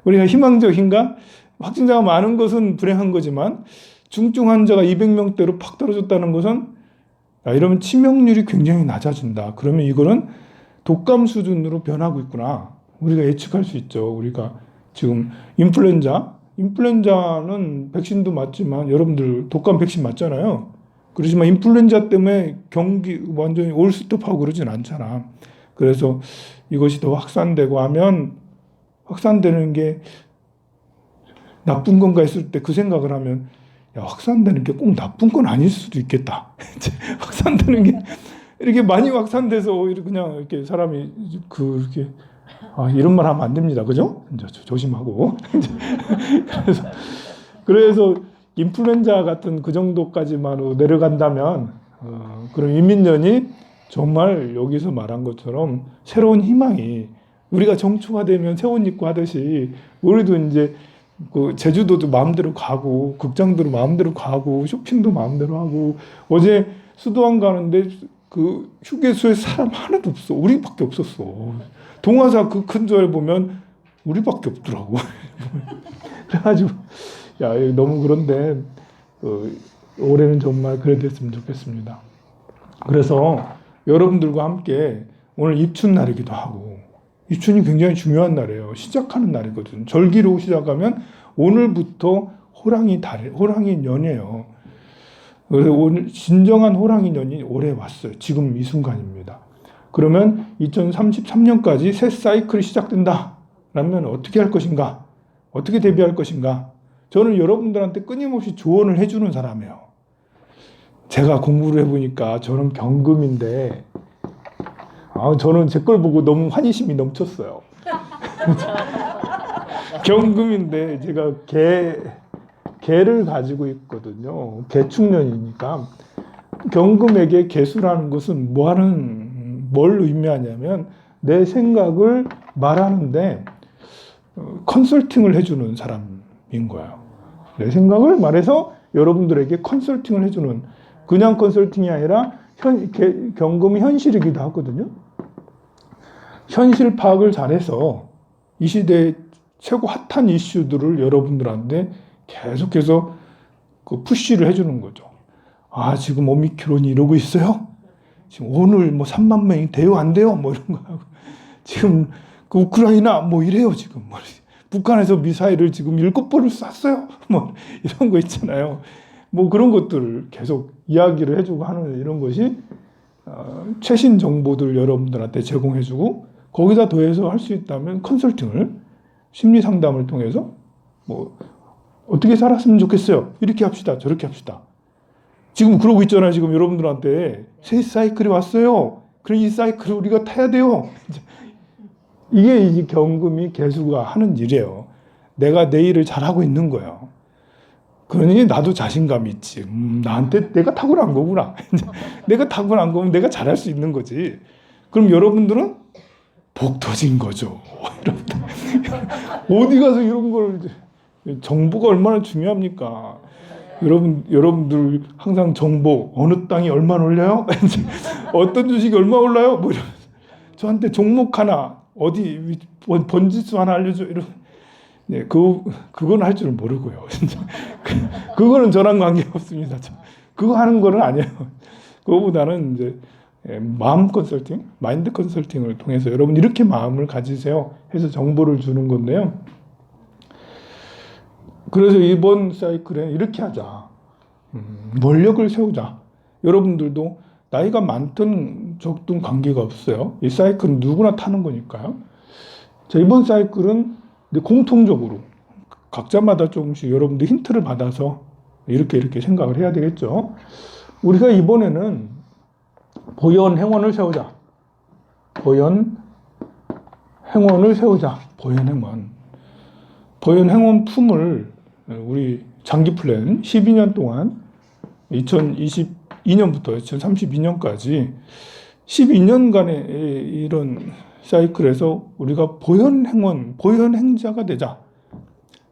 우리가 희망적인가? 확진자가 많은 것은 불행한 거지만 중증 환자가 200명대로 팍 떨어졌다는 것은 야, 이러면 치명률이 굉장히 낮아진다. 그러면 이거는 독감 수준으로 변하고 있구나. 우리가 예측할 수 있죠. 우리가 지금 인플루엔자는 백신도 맞지만 여러분들 독감 백신 맞잖아요. 그렇지만 인플루엔자 때문에 경기 완전히 올스톱하고 그러진 않잖아. 그래서 이것이 더 확산되고 하면 확산되는 게 나쁜 건가 했을 때 그 생각을 하면 야, 확산되는 게 꼭 나쁜 건 아닐 수도 있겠다. 확산되는 게 이렇게 많이 확산돼서 그냥 이렇게 사람이 그렇게 이런 말 하면 안 됩니다. 그죠? 이제 조심하고. 그래서 인플루엔자 같은 그 정도까지만 내려간다면 그럼 이민년이 정말 여기서 말한 것처럼 새로운 희망이 우리가 정초가 되면 새옷 입고 하듯이 우리도 이제 그 제주도도 마음대로 가고 극장도 마음대로 가고 쇼핑도 마음대로 하고 어제 수도원 가는데 그 휴게소에 사람 하나도 없어. 우리밖에 없었어. 동화사 그 큰절 보면 우리밖에 없더라고. 그래가지고 야 너무 그런데 올해는 정말 그래 됐으면 좋겠습니다. 그래서 여러분들과 함께 오늘 입춘날이기도 하고 입춘이 굉장히 중요한 날이에요. 시작하는 날이거든. 절기로 시작하면 오늘부터 호랑이 년이에요. 그래서 오늘 진정한 호랑이 년이 올해 왔어요. 지금 이 순간입니다. 그러면 2033년까지 새 사이클이 시작된다. 라면 어떻게 할 것인가? 어떻게 대비할 것인가? 저는 여러분들한테 끊임없이 조언을 해주는 사람이에요. 제가 공부를 해보니까 저는 경금인데 저는 제 걸 보고 너무 환희심이 넘쳤어요. 경금인데 제가 개를 가지고 있거든요. 개축년이니까 경금에게 개수라는 것은 뭘 의미하냐면 내 생각을 말하는데 컨설팅을 해주는 사람인 거예요. 내 생각을 말해서 여러분들에게 컨설팅을 해주는 그냥 컨설팅이 아니라 경금이 현실이기도 하거든요. 현실 파악을 잘해서 이 시대의 최고 핫한 이슈들을 여러분들한테 계속해서 그 푸시를 해주는 거죠. 지금 오미크론이 이러고 있어요? 지금 오늘 3만 명이 돼요? 안 돼요? 이런 거 하고. 지금 그 우크라이나 이래요, 지금. 북한에서 미사일을 지금 7번을 쐈어요? 이런 거 있잖아요. 그런 것들을 계속 이야기를 해주고 하는 이런 것이 최신 정보들 여러분들한테 제공해주고 거기다 더해서 할 수 있다면 컨설팅을 심리 상담을 통해서 어떻게 살았으면 좋겠어요. 이렇게 합시다. 저렇게 합시다. 지금 그러고 있잖아요. 지금 여러분들한테 새 사이클이 왔어요. 그럼 이 사이클을 우리가 타야 돼요. 이게 이 경금이 개수가 하는 일이에요. 내가 내 일을 잘하고 있는 거예요. 그러니 나도 자신감이 있지. 나한테 내가 타고난 거구나. 내가 타고난 거면 내가 잘할 수 있는 거지. 그럼 여러분들은 복 터진 거죠. 어디 가서 이런 걸 정보가 얼마나 중요합니까? 여러분들 항상 정보 어느 땅이 얼마나 올려요? 어떤 주식이 얼마 올라요? 이러면서 저한테 종목 하나 어디 번지수 하나 알려줘 이런. 네, 그건 할 줄 모르고요. 진짜 그거는 저랑 관계 없습니다. 그거 하는 거는 아니에요. 그거보다는 이제 마음 컨설팅, 마인드 컨설팅을 통해서 여러분 이렇게 마음을 가지세요 해서 정보를 주는 건데요. 그래서 이번 사이클에 이렇게 하자. 원력을 세우자. 여러분들도 나이가 많든 적든 관계가 없어요. 이 사이클은 누구나 타는 거니까요. 자, 이번 사이클은 공통적으로 각자마다 조금씩 여러분들 힌트를 받아서 이렇게 생각을 해야 되겠죠. 우리가 이번에는 보현행원을 세우자. 보현행원을 세우자. 보현행원 품을 우리 장기 플랜 12년 동안 2022년부터 2032년까지 12년간의 이런 사이클에서 우리가 보현행자가 되자.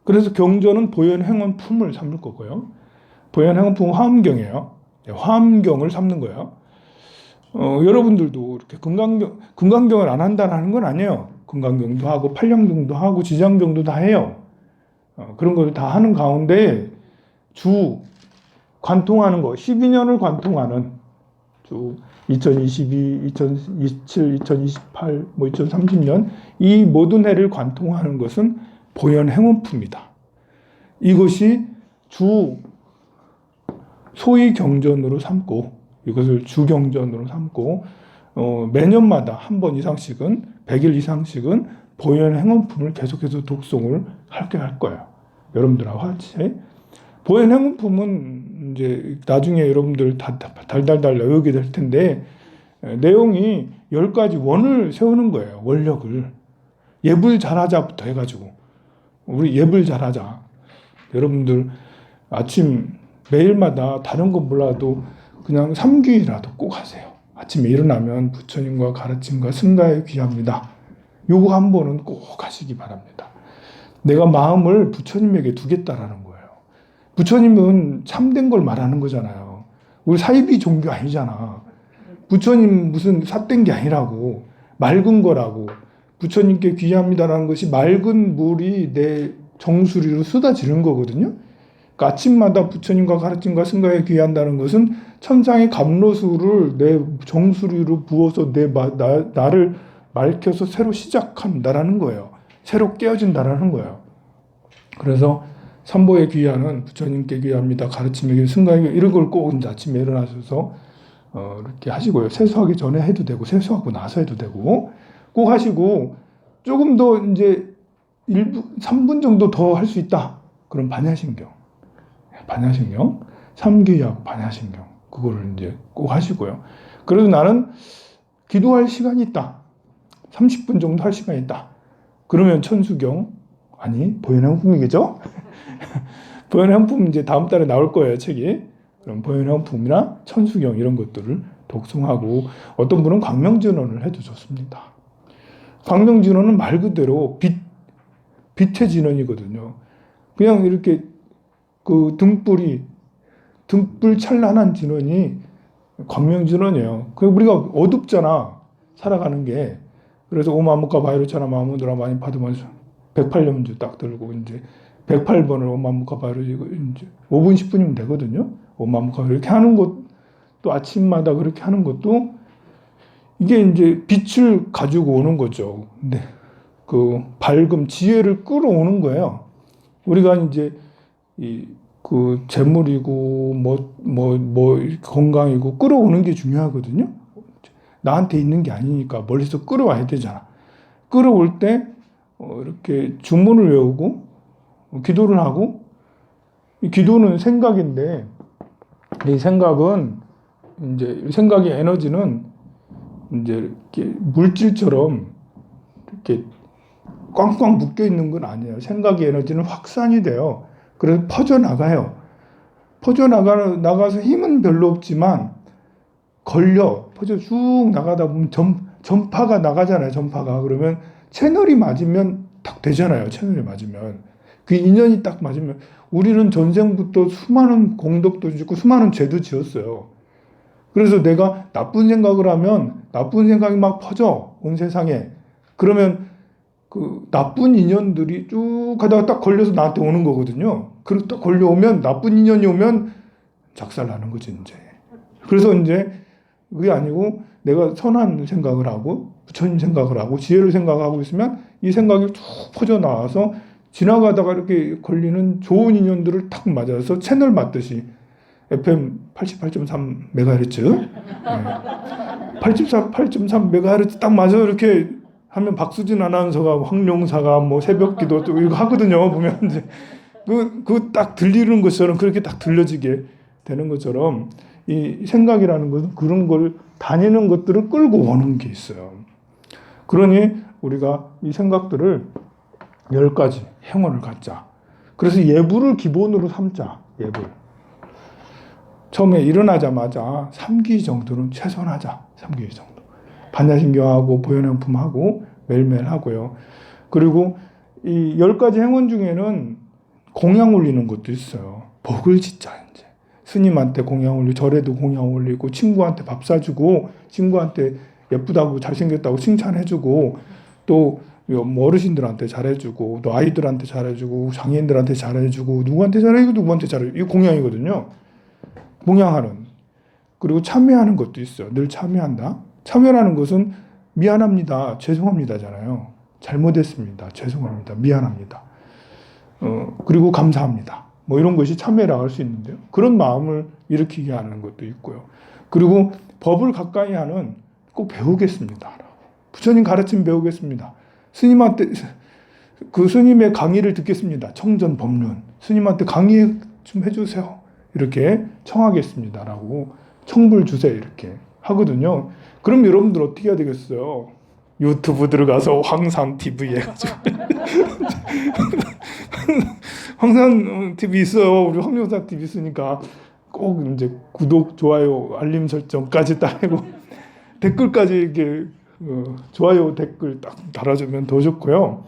그래서 경전은 보현행원 품을 삼을 거고요. 보현행원품 화엄경이에요. 화엄경을 삼는 거예요. 여러분들도 이렇게 금강경을 안 한다는 건 아니에요. 금강경도 하고 팔량경도 하고 지장경도 다 해요. 그런 걸 다 하는 가운데 주 관통하는 거 12년을 관통하는 주 2022, 2027, 2028, 뭐 2030년 이 모든 해를 관통하는 것은 보현행원품이다. 이것이 주 소위 경전으로 삼고 이것을 주경전으로 삼고 매년마다 한 번 이상씩은 100일 이상씩은 보현행원품을 계속해서 독송을 할 거예요. 여러분들하고 같이. 보현행원품은 이제 나중에 여러분들 달달달 외우게 될 텐데 내용이 10가지 원을 세우는 거예요. 원력을. 예불 잘하자부터 해가지고 우리 예불 잘하자. 여러분들 아침 매일마다 다른 건 몰라도 그냥 삼귀라도 꼭 하세요. 아침에 일어나면 부처님과 가르침과 승가에 귀합니다. 요거 한 번은 꼭 하시기 바랍니다. 내가 마음을 부처님에게 두겠다라는 거예요. 부처님은 참된 걸 말하는 거잖아요. 우리 사이비 종교 아니잖아. 부처님 무슨 삿된 게 아니라고. 맑은 거라고. 부처님께 귀합니다라는 것이 맑은 물이 내 정수리로 쏟아지는 거거든요. 그러니까 아침마다 부처님과 가르침과 승가에 귀한다는 것은 천상의 감로수를 내 정수리로 부어서 나를 맑혀서 새로 시작한다라는 거예요. 새로 깨어진다라는 거예요. 그래서 삼보에 귀하는 부처님께 귀합니다. 가르침에 귀, 승가에 귀, 이런 걸 꼭 이제 아침에 일어나셔서 이렇게 하시고요. 세수하기 전에 해도 되고 세수하고 나서 해도 되고 꼭 하시고 조금 더 이제 3분 정도 더 할 수 있다. 그럼 반야신경, 삼귀하고 반야신경 그거를 이제 꼭 하시고요. 그래도 나는 기도할 시간이 있다. 30분 정도 할 시간이 있다. 그러면 천수경 아니 보현행품이겠죠? 보현행품 이제 다음 달에 나올 거예요, 책이. 그럼 보현행품이나 천수경 이런 것들을 독송하고 어떤 분은 광명진원을 해도 좋습니다. 광명진원은 말 그대로 빛의 진원이거든요. 그냥 이렇게 그 등불 찬란한 진원이 광명진원이에요. 그 우리가 어둡잖아, 살아가는 게. 그래서 오마무카 바이루차나 마무드라 많이 받으면 108년주 딱 들고 이제 108번을 오마무카 바이루 이제 5분 10분이면 되거든요. 오마무카 이렇게 하는 것도 아침마다 그렇게 하는 것도 이게 이제 빛을 가지고 오는 거죠. 근데 그 밝음, 지혜를 끌어오는 거예요. 우리가 이제 그 재물이고 건강이고 끌어오는 게 중요하거든요. 나한테 있는 게 아니니까 멀리서 끌어와야 되잖아. 끌어올 때 이렇게 주문을 외우고 기도를 하고, 이 기도는 생각인데 이 생각은 이제 생각의 에너지는 이제 이렇게 물질처럼 이렇게 꽝꽝 묶여 있는 건 아니에요. 생각의 에너지는 확산이 돼요. 그래서 퍼져나가요. 나가서 힘은 별로 없지만 퍼져 쭉 나가다 보면 전파가 나가잖아요. 전파가. 그러면 채널이 맞으면 딱 되잖아요. 채널이 맞으면. 그 인연이 딱 맞으면. 우리는 전생부터 수많은 공덕도 짓고 수많은 죄도 지었어요. 그래서 내가 나쁜 생각을 하면 나쁜 생각이 막 퍼져. 온 세상에. 그러면 그 나쁜 인연들이 쭉 가다가 딱 걸려서 나한테 오는 거거든요. 그리고 딱 걸려오면 나쁜 인연이 오면 작살나는 거지 이제. 그래서 이제 그게 아니고 내가 선한 생각을 하고 부처님 생각을 하고 지혜를 생각하고 있으면 이 생각이 쭉 퍼져나와서 지나가다가 이렇게 걸리는 좋은 인연들을 탁 맞아서 채널 맞듯이 FM 88.3MHz 88.3MHz 딱 맞아서 이렇게 하면 박수진 아나운서가 황룡사가 뭐 새벽기도 또 이거 하거든요. 보면 이제 그 딱 들리는 것처럼 그렇게 딱 들려지게 되는 것처럼 이 생각이라는 것은 그런 걸 다니는 것들을 끌고 오는 게 있어요. 그러니 우리가 이 생각들을 10가지 행원을 갖자. 그래서 예불을 기본으로 삼자. 예불. 처음에 일어나자마자 3기 정도는 최소한 하자. 3기 정도. 반야신경하고 보현행품하고 매일매일 하고요. 그리고 이 10가지 행원 중에는 공양 올리는 것도 있어요. 복을 짓자 이제. 스님한테 공양 올리고 절에도 공양 올리고 친구한테 밥 사주고 친구한테 예쁘다고 잘생겼다고 칭찬해주고 또 뭐 어르신들한테 잘해주고 또 아이들한테 잘해주고 장애인들한테 잘해주고 누구한테 잘해주고 누구한테 잘해주고 이거 공양이거든요. 공양하는. 그리고 참여하는 것도 있어요. 늘 참여한다. 참여라는 것은 미안합니다. 죄송합니다잖아요. 잘못했습니다. 죄송합니다. 미안합니다. 그리고 감사합니다. 뭐 이런 것이 참여라고 할 수 있는데요. 그런 마음을 일으키게 하는 것도 있고요. 그리고 법을 가까이 하는 꼭 배우겠습니다. 부처님 가르침 배우겠습니다. 스님한테 그 스님의 강의를 듣겠습니다. 청전 법륜. 스님한테 강의 좀 해주세요. 이렇게 청하겠습니다라고 청불 주세 이렇게 하거든요. 그럼 여러분들 어떻게 해야 되겠어요? 유튜브 들어가서 황산 TV 해가지고 황산 TV 있어요. 우리 황룡산 TV 있으니까 꼭 이제 구독, 좋아요, 알림 설정까지 딱 하고 댓글까지 이렇게 좋아요 댓글 딱 달아주면 더 좋고요.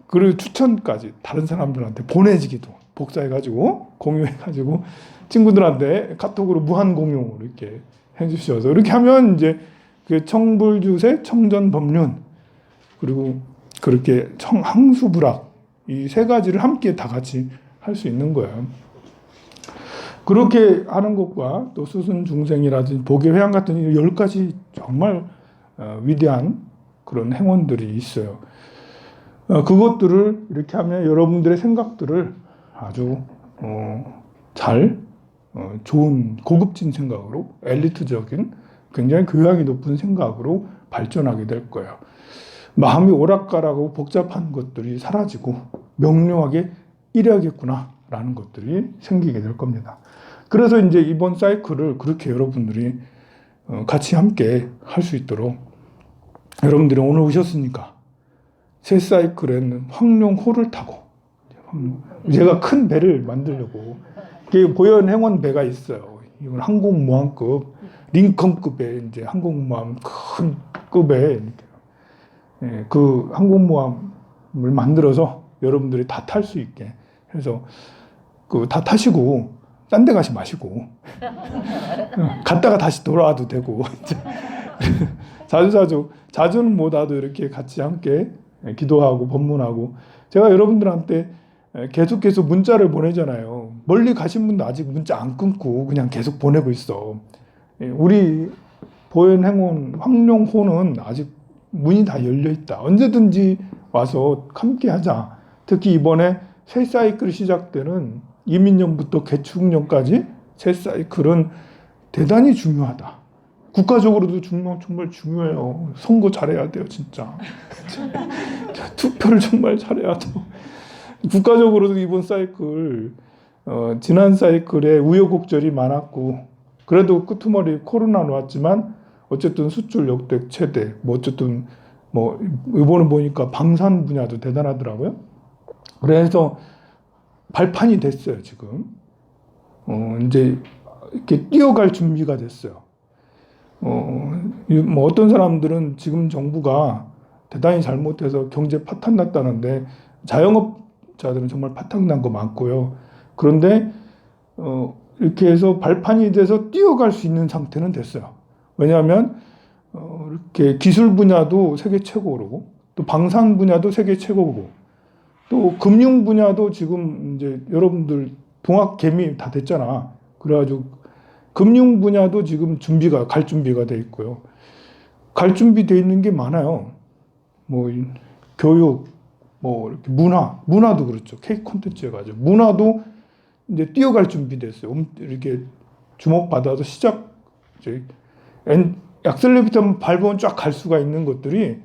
그리고 추천까지 다른 사람들한테 보내지기도 복사해가지고 공유해가지고 친구들한테 카톡으로 무한 공용으로 이렇게 해주셔서 이렇게 하면 이제 그 청불주세, 청전법륜 그리고 그렇게 항수불학 이 세 가지를 함께 다 같이 할 수 있는 거예요. 그렇게 하는 것과 또 수순중생이라든지 보계회양 같은 10가지 정말 위대한 그런 행원들이 있어요. 그것들을 이렇게 하면 여러분들의 생각들을 아주 잘 좋은 고급진 생각으로 엘리트적인 굉장히 교양이 높은 생각으로 발전하게 될 거예요. 마음이 오락가락하고 복잡한 것들이 사라지고 명료하게 이래야겠구나라는 것들이 생기게 될 겁니다. 그래서 이제 이번 사이클을 그렇게 여러분들이 같이 함께 할 수 있도록 여러분들이 오늘 오셨으니까 새 사이클에는 황룡호를 타고 제가 큰 배를 만들려고 보현 행원 배가 있어요. 이건 항공모함급 링컨급의 이제 항공모함 큰 급의 그 항공모함을 만들어서 여러분들이 다 탈 수 있게 해서 그 다 타시고 딴 데 가시 마시고 갔다가 다시 돌아와도 되고 자주는 못 와도 이렇게 같이 함께 기도하고 법문하고 제가 여러분들한테 계속 문자를 보내잖아요. 멀리 가신 분도 아직 문자 안 끊고 그냥 계속 보내고 있어. 우리 보현행원 황룡호는 아직 문이 다 열려 있다. 언제든지 와서 함께 하자. 특히 이번에 새 사이클이 시작되는 이민년부터 개축년까지 새 사이클은 대단히 중요하다. 국가적으로도 정말 중요해요. 선거 잘해야 돼요, 진짜. 투표를 정말 잘해야 돼요. 국가적으로도 이번 사이클, 지난 사이클에 우여곡절이 많았고, 그래도 끄트머리 코로나는 왔지만, 어쨌든 수출 역대 최대, 어쨌든, 이번에 보니까 방산 분야도 대단하더라고요. 그래서 발판이 됐어요, 지금. 이제 이렇게 뛰어갈 준비가 됐어요. 어떤 사람들은 지금 정부가 대단히 잘못해서 경제 파탄 났다는데 자영업자들은 정말 파탄 난 거 많고요. 그런데 이렇게 해서 발판이 돼서 뛰어갈 수 있는 상태는 됐어요. 왜냐하면 이렇게 기술 분야도 세계 최고로 또 방산 분야도 세계 최고고 또 금융 분야도 지금 이제 여러분들 동학 개미 다 됐잖아. 그래가지고 금융 분야도 지금 갈 준비가 돼 있고요. 갈 준비돼 있는 게 많아요. 교육, 이렇게 문화도 그렇죠. K 콘텐츠 해가지고 문화도 이제 뛰어갈 준비됐어요. 이렇게 주목받아서 이제 약셀레이터 밟으면 쫙 갈 수가 있는 것들이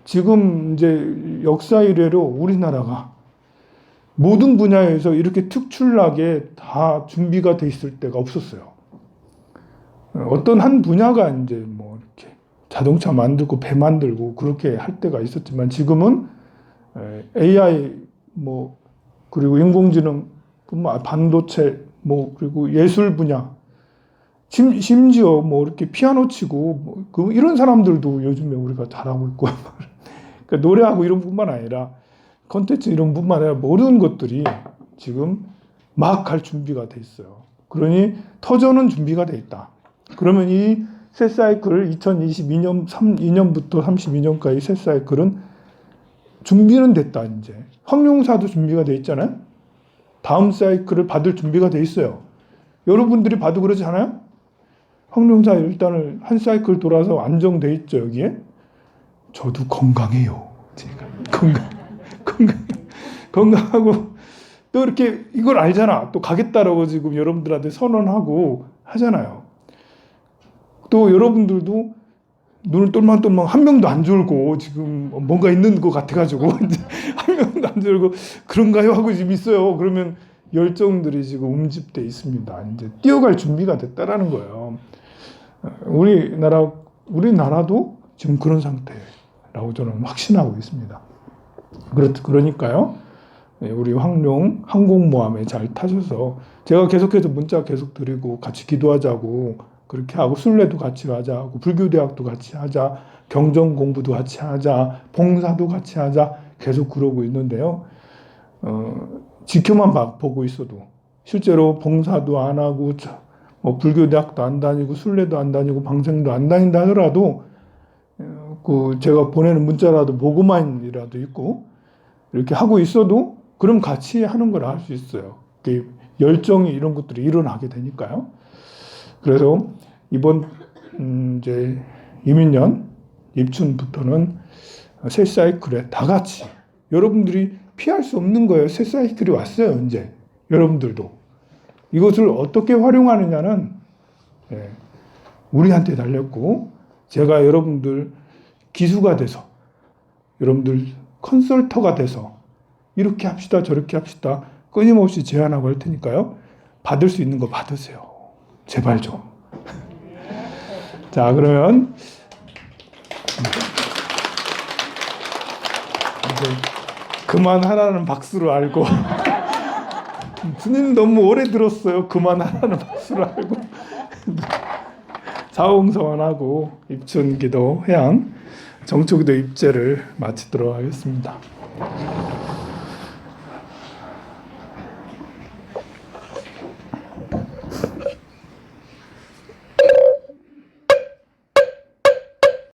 지금 이제 역사 이래로 우리나라가 모든 분야에서 이렇게 특출나게 다 준비가 돼 있을 때가 없었어요. 어떤 한 분야가 이제 이렇게 자동차 만들고 배 만들고 그렇게 할 때가 있었지만 지금은 AI 그리고 인공지능 반도체 그리고 예술 분야 심지어 이렇게 피아노 치고 이런 사람들도 요즘에 우리가 잘하고 있고 그러니까 노래하고 이런 뿐만 아니라 콘텐츠 이런 뿐만 아니라 모든 것들이 지금 막 갈 준비가 돼 있어요. 그러니 터전은 준비가 돼 있다. 그러면 이 새 사이클 2022년 2년부터 32년까지 새 사이클은 준비는 됐다. 이제 황룡사도 준비가 돼 있잖아요. 다음 사이클을 받을 준비가 돼 있어요. 여러분들이 봐도 그러지 않아요? 황룡사 일단은 한 사이클 돌아서 안정돼 있죠. 여기에 저도 건강해요. 제가 건강하고 또 이렇게 이걸 알잖아. 또 가겠다라고 지금 여러분들한테 선언하고 하잖아요. 또 여러분들도 눈을 똘망똘망 한 명도 안 졸고 지금 뭔가 있는 것 같아가지고 이제 한 명도 안 졸고 그런가요? 하고 지금 있어요. 그러면 열정들이 지금 움집돼 있습니다. 이제 뛰어갈 준비가 됐다라는 거예요. 우리나라도 지금 그런 상태라고 저는 확신하고 있습니다. 그러니까요. 우리 황룡 항공모함에 잘 타셔서 제가 계속해서 문자 계속 드리고 같이 기도하자고 그렇게 하고 순례도 같이 하자고 불교대학도 같이 하자 경전 공부도 같이 하자 봉사도 같이 하자 계속 그러고 있는데요. 지켜만 보고 있어도 실제로 봉사도 안 하고 뭐 불교대학도 안 다니고 순례도 안 다니고 방생도 안 다닌다 하더라도 그 제가 보내는 문자라도 보고만이라도 있고 이렇게 하고 있어도 그럼 같이 하는 걸 할 수 있어요. 열정이 이런 것들이 일어나게 되니까요. 그래서 이번 이제 이민년 입춘부터는 새 사이클에 다 같이 여러분들이 피할 수 없는 거예요. 새 사이클이 왔어요. 이제 여러분들도 이것을 어떻게 활용하느냐는 우리한테 달렸고 제가 여러분들 기수가 돼서 여러분들 컨설터가 돼서 이렇게 합시다 저렇게 합시다 끊임없이 제안하고 할 테니까요. 받을 수 있는 거 받으세요. 제발 좀. 자, 그러면 이제 그만하라는 박수로 알고 스님 너무 오래 들었어요. 그만하라는 박수로 알고 사홍서원하고 입춘기도 해양 정초기도 입제를 마치도록 하겠습니다.